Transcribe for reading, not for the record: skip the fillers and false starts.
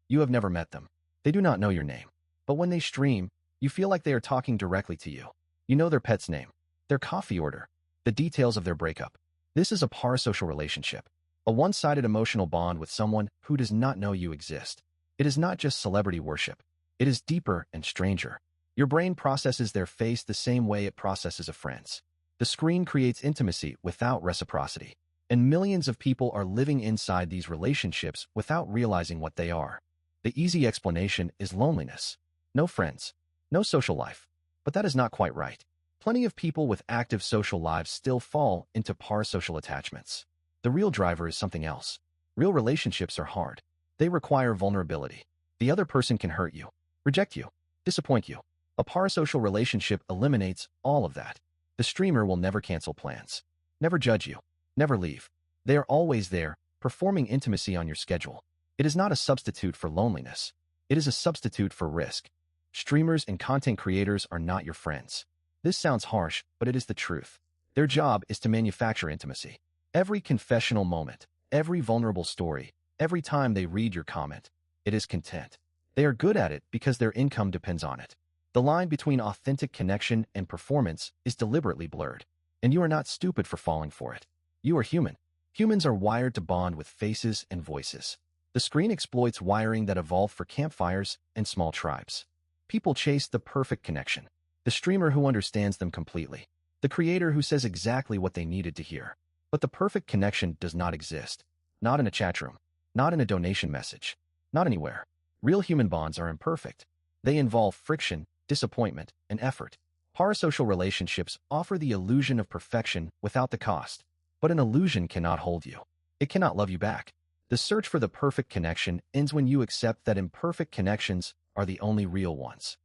You have never met them. They do not know your name. But when they stream, you feel like they are talking directly to you. You know their pet's name, their coffee order, the details of their breakup. This is a parasocial relationship, a one-sided emotional bond with someone who does not know you exist. It is not just celebrity worship. It is deeper and stranger. Your brain processes their face the same way it processes a friend's. The screen creates intimacy without reciprocity, and millions of people are living inside these relationships without realizing what they are. The easy explanation is loneliness. No friends, no social life. But that is not quite right. Plenty of people with active social lives still fall into parasocial attachments. The real driver is something else. Real relationships are hard. They require vulnerability. The other person can hurt you, reject you, disappoint you. A parasocial relationship eliminates all of that. The streamer will never cancel plans, never judge you, never leave. They are always there, performing intimacy on your schedule. It is not a substitute for loneliness. It is a substitute for risk. Streamers and content creators are not your friends. This sounds harsh, but it is the truth. Their job is to manufacture intimacy. Every confessional moment, every vulnerable story, every time they read your comment, it is content. They are good at it because their income depends on it. The line between authentic connection and performance is deliberately blurred, and you are not stupid for falling for it. You are human. Humans are wired to bond with faces and voices. The screen exploits wiring that evolved for campfires and small tribes. People chase the perfect connection, the streamer who understands them completely, the creator who says exactly what they needed to hear. But the perfect connection does not exist. Not in a chat room, not in a donation message, not anywhere. Real human bonds are imperfect. They involve friction, disappointment, and effort. Parasocial relationships offer the illusion of perfection without the cost, but an illusion cannot hold you. It cannot love you back. The search for the perfect connection ends when you accept that imperfect connections are the only real ones.